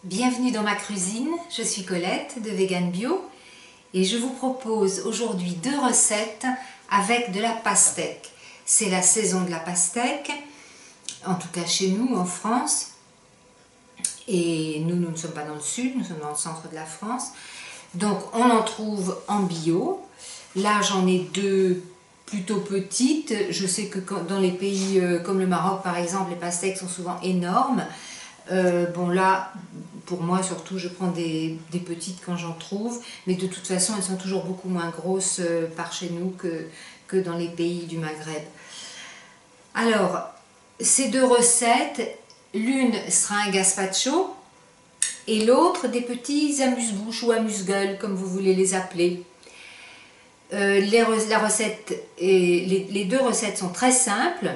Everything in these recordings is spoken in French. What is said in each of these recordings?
Bienvenue dans ma cuisine, je suis Colette de Vegan Bio et je vous propose aujourd'hui deux recettes avec de la pastèque. C'est la saison de la pastèque, en tout cas chez nous en France, et nous ne sommes pas dans le sud, nous sommes dans le centre de la France, donc on en trouve en bio. Là j'en ai deux plutôt petites, je sais que dans les pays comme le Maroc par exemple, les pastèques sont souvent énormes. Bon là, pour moi surtout, je prends des petites quand j'en trouve, mais de toute façon elles sont toujours beaucoup moins grosses par chez nous que dans les pays du Maghreb. Alors, ces deux recettes, l'une sera un gazpacho et l'autre des petits amuse-bouches ou amuse-gueules, comme vous voulez les appeler. Les deux recettes sont très simples.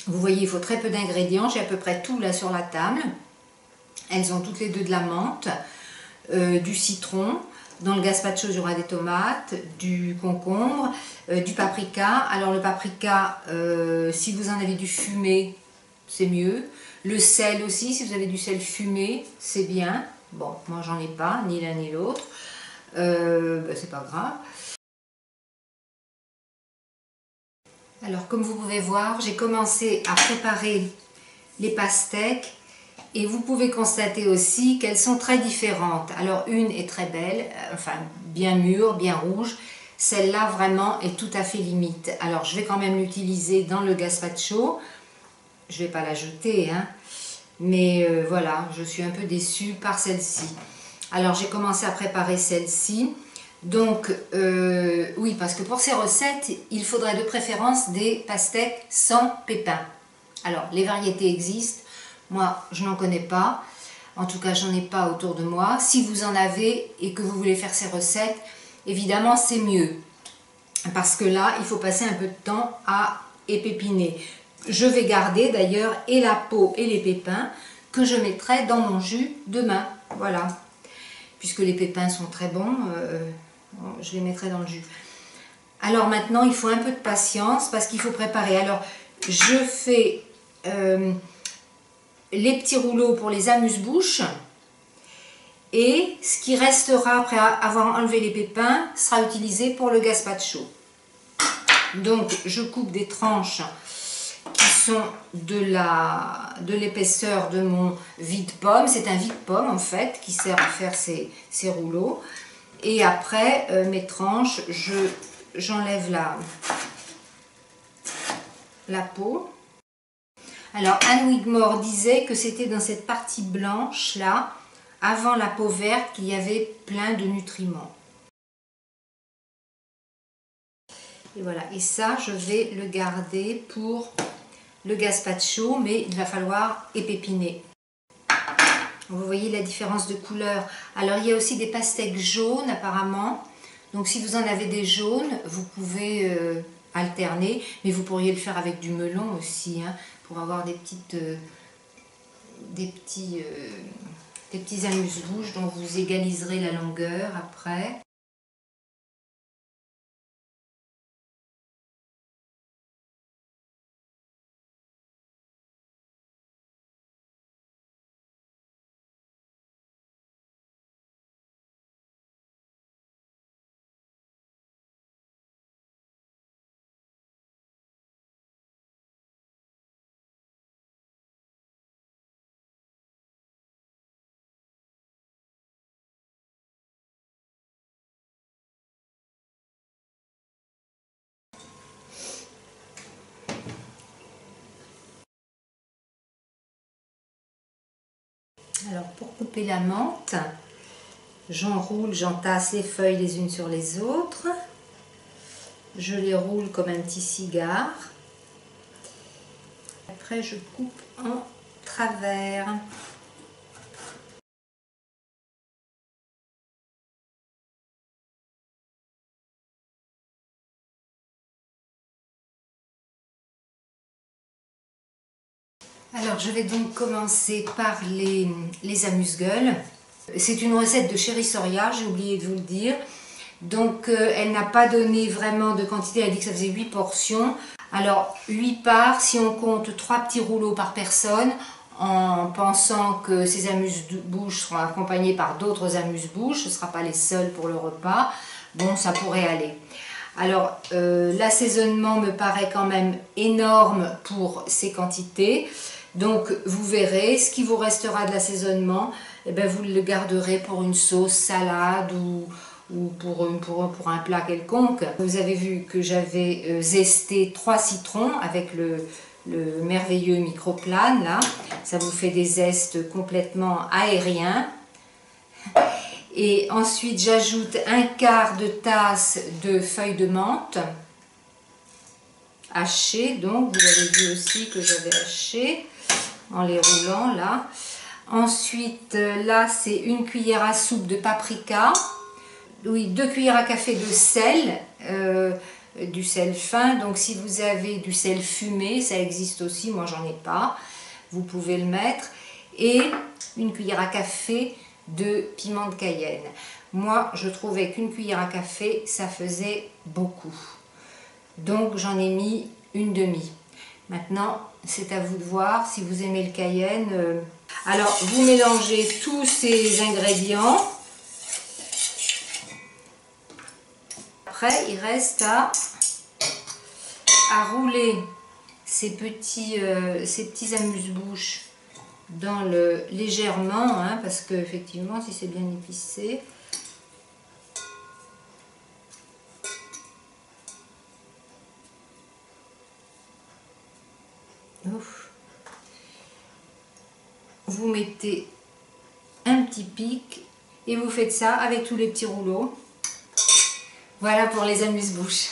Vous voyez, il faut très peu d'ingrédients, j'ai à peu près tout là sur la table. Elles ont toutes les deux de la menthe, du citron. Dans le gazpacho, il y aura des tomates, du concombre, du paprika. Alors le paprika, si vous en avez du fumé, c'est mieux. Le sel aussi, si vous avez du sel fumé, c'est bien. Bon, moi j'en ai pas, ni l'un ni l'autre. C'est pas grave. Alors comme vous pouvez voir, j'ai commencé à préparer les pastèques et vous pouvez constater aussi qu'elles sont très différentes. Alors une est très belle, enfin bien mûre, bien rouge. Celle-là vraiment est tout à fait limite. Alors je vais quand même l'utiliser dans le gazpacho. Je ne vais pas la jeter, hein. Mais voilà, je suis un peu déçue par celle-ci. Alors j'ai commencé à préparer celle-ci. Donc, oui, parce que pour ces recettes, il faudrait de préférence des pastèques sans pépins. Alors, les variétés existent. Moi, je n'en connais pas. En tout cas, j'en ai pas autour de moi. Si vous en avez et que vous voulez faire ces recettes, évidemment, c'est mieux. Parce que là, il faut passer un peu de temps à épépiner. Je vais garder d'ailleurs et la peau et les pépins que je mettrai dans mon jus demain. Voilà. Puisque les pépins sont très bons, je les mettrai dans le jus. Alors maintenant, il faut un peu de patience parce qu'il faut préparer. Alors, je fais les petits rouleaux pour les amuse-bouches. Et ce qui restera après avoir enlevé les pépins sera utilisé pour le gazpacho. Donc, je coupe des tranches qui sont de l'épaisseur de mon vide-pomme. C'est un vide-pomme en fait qui sert à faire ces rouleaux. Et après mes tranches, j'enlève la peau. Alors Anne Wigmore disait que c'était dans cette partie blanche là, avant la peau verte, qu'il y avait plein de nutriments. Et voilà, et ça je vais le garder pour le gazpacho, mais il va falloir épépiner. Vous voyez la différence de couleur. Alors il y a aussi des pastèques jaunes apparemment. Donc si vous en avez des jaunes, vous pouvez alterner. Mais vous pourriez le faire avec du melon aussi, hein, pour avoir des petits amuse-bouches dont vous égaliserez la longueur après. Alors pour couper la menthe, j'entasse les feuilles les unes sur les autres. Je les roule comme un petit cigare. Après je coupe en travers. Alors je vais donc commencer par les amuse-gueules. C'est une recette de Chérie Soria, j'ai oublié de vous le dire. Donc elle n'a pas donné vraiment de quantité, elle a dit que ça faisait 8 portions. Alors 8 parts, si on compte 3 petits rouleaux par personne, en pensant que ces amuse-bouches seront accompagnés par d'autres amuse-bouches, ce ne sera pas les seuls pour le repas, bon, ça pourrait aller. Alors, l'assaisonnement me paraît quand même énorme pour ces quantités. Donc, vous verrez, ce qui vous restera de l'assaisonnement, eh ben, vous le garderez pour une sauce salade ou pour un plat quelconque. Vous avez vu que j'avais zesté 3 citrons avec le merveilleux microplane là. Ça vous fait des zestes complètement aériens. Et ensuite, j'ajoute un quart de tasse de feuilles de menthe hachées. Donc, vous avez vu aussi que j'avais haché en les roulant là. Ensuite, là, c'est une cuillère à soupe de paprika. Oui, 2 cuillères à café de sel, du sel fin. Donc, si vous avez du sel fumé, ça existe aussi. Moi, j'en ai pas. Vous pouvez le mettre. Et une cuillère à café de piment de Cayenne. Moi, je trouvais qu'une cuillère à café, ça faisait beaucoup. Donc, j'en ai mis une demi. Maintenant, c'est à vous de voir si vous aimez le cayenne. Alors, vous mélangez tous ces ingrédients. Après, il reste à rouler ces petits amuse-bouches dans le légèrement, hein, parce que effectivement, si c'est bien épicé, ouf, vous mettez un petit pic et vous faites ça avec tous les petits rouleaux. Voilà pour les amuse-bouches.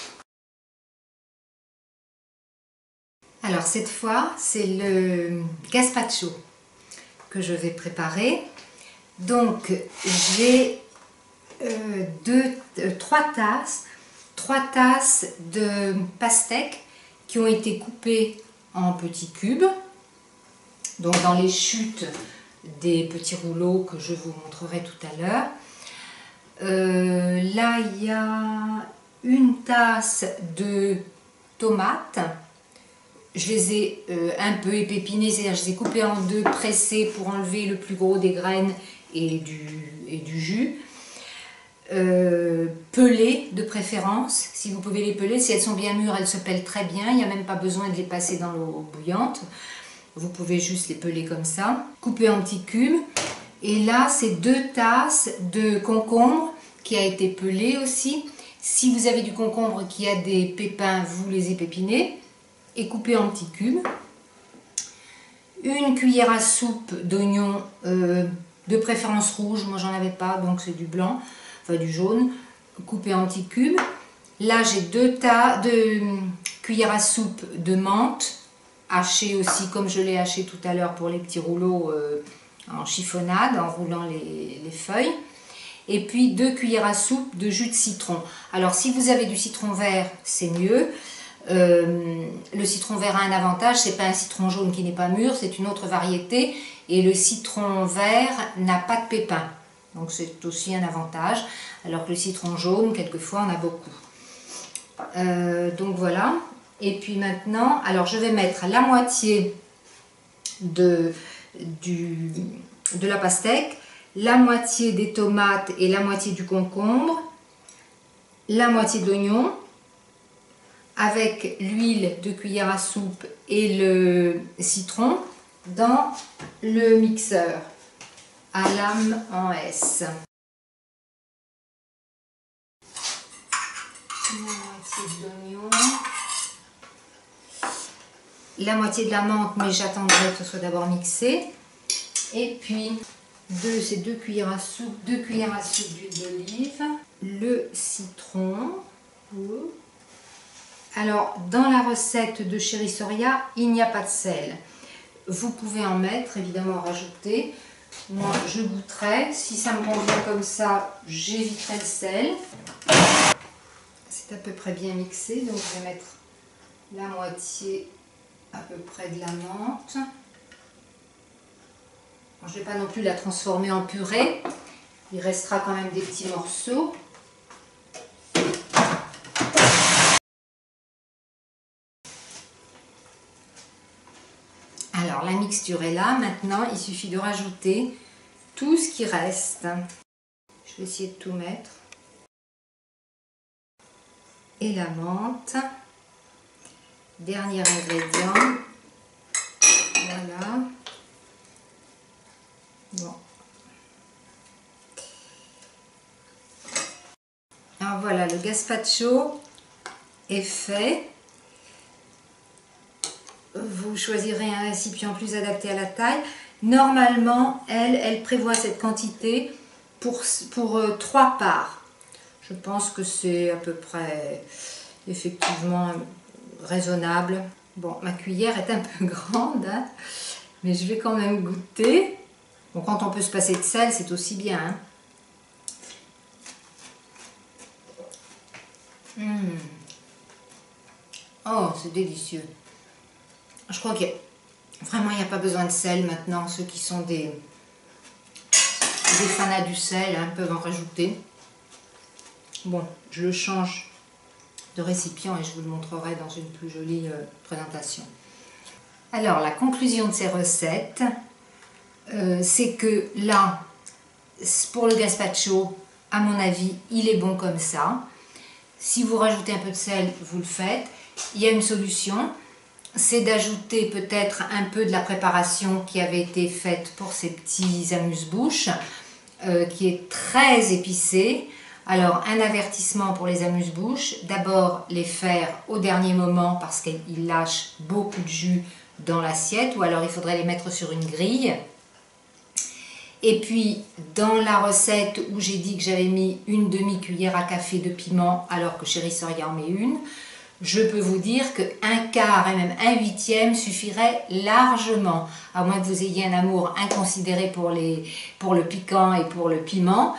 Alors cette fois, c'est le gazpacho que je vais préparer. Donc j'ai 3 tasses de pastèques qui ont été coupées en petits cubes. Donc dans les chutes des petits rouleaux que je vous montrerai tout à l'heure. Là, il y a une tasse de tomates. Je les ai un peu épinées, c'est-à-dire je les ai coupées en deux, pressées pour enlever le plus gros des graines et du jus. Pelées de préférence, si vous pouvez les peler, si elles sont bien mûres, elles se pèlent très bien, il n'y a même pas besoin de les passer dans l'eau bouillante. Vous pouvez juste les peler comme ça, couper en petits cubes. Et là, c'est 2 tasses de concombre qui a été pelé aussi. Si vous avez du concombre qui a des pépins, vous les épépinez et coupez en petits cubes. Une cuillère à soupe d'oignons, de préférence rouge, moi j'en avais pas, donc c'est du blanc, enfin du jaune, coupé en petits cubes. Là, j'ai 2 cuillères à soupe de menthe, hachée aussi comme je l'ai haché tout à l'heure pour les petits rouleaux en chiffonnade, en roulant les feuilles. Et puis 2 cuillères à soupe de jus de citron. Alors si vous avez du citron vert, c'est mieux. Le citron vert a un avantage, c'est pas un citron jaune qui n'est pas mûr, c'est une autre variété. Et le citron vert n'a pas de pépins. Donc c'est aussi un avantage. Alors que le citron jaune, quelquefois, en a beaucoup. Donc voilà. Et puis maintenant, alors je vais mettre la moitié de la pastèque, la moitié des tomates et la moitié du concombre, la moitié de l'oignon, avec l'huile de cuillère à soupe et le citron dans le mixeur à lame en S. La moitié de l'oignon, la moitié de la menthe, mais j'attendrai que ce soit d'abord mixé. Et puis ces 2 cuillères à soupe, d'huile d'olive, le citron. Alors dans la recette de Chérie Soria, il n'y a pas de sel. Vous pouvez en mettre, évidemment rajouter. Moi je goûterai, si ça me convient comme ça, j'éviterai le sel. C'est à peu près bien mixé, donc je vais mettre la moitié à peu près de la menthe. Je ne vais pas non plus la transformer en purée, il restera quand même des petits morceaux. Alors la mixture texture est là. Maintenant, il suffit de rajouter tout ce qui reste. Je vais essayer de tout mettre. Et la menthe. Dernier ingrédient. Voilà. Bon. Alors voilà, le gazpacho est fait. Vous choisirez un récipient plus adapté à la taille. Normalement, elle prévoit cette quantité pour 3 parts. Je pense que c'est à peu près effectivement raisonnable. Bon, ma cuillère est un peu grande, hein, mais je vais quand même goûter. Bon, quand on peut se passer de sel, c'est aussi bien. Hein. Oh, c'est délicieux. Je crois que vraiment il n'y a pas besoin de sel maintenant. Ceux qui sont des fanats du sel hein, peuvent en rajouter. Bon, je le change de récipient et je vous le montrerai dans une plus jolie présentation. Alors la conclusion de ces recettes, c'est que là, pour le gazpacho, à mon avis, il est bon comme ça. Si vous rajoutez un peu de sel, vous le faites. Il y a une solution, c'est d'ajouter peut-être un peu de la préparation qui avait été faite pour ces petits amuse-bouches, qui est très épicée. Alors, un avertissement pour les amuse-bouches, d'abord les faire au dernier moment parce qu'ils lâchent beaucoup de jus dans l'assiette, ou alors il faudrait les mettre sur une grille. Et puis, dans la recette où j'ai dit que j'avais mis une demi-cuillère à café de piment, alors que Chérie Soria en met une, je peux vous dire qu'un quart et même un huitième suffirait largement, à moins que vous ayez un amour inconsidéré pour le piquant et pour le piment.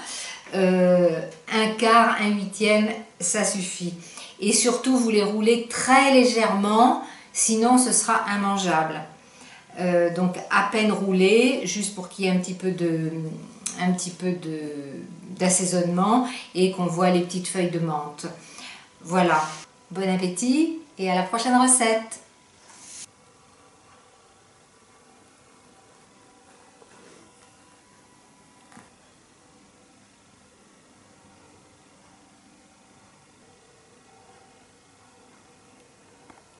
Un quart, un huitième, ça suffit. Et surtout, vous les roulez très légèrement, sinon ce sera immangeable. Donc à peine roulé, juste pour qu'il y ait un petit peu d'assaisonnement et qu'on voit les petites feuilles de menthe. Voilà, bon appétit et à la prochaine recette!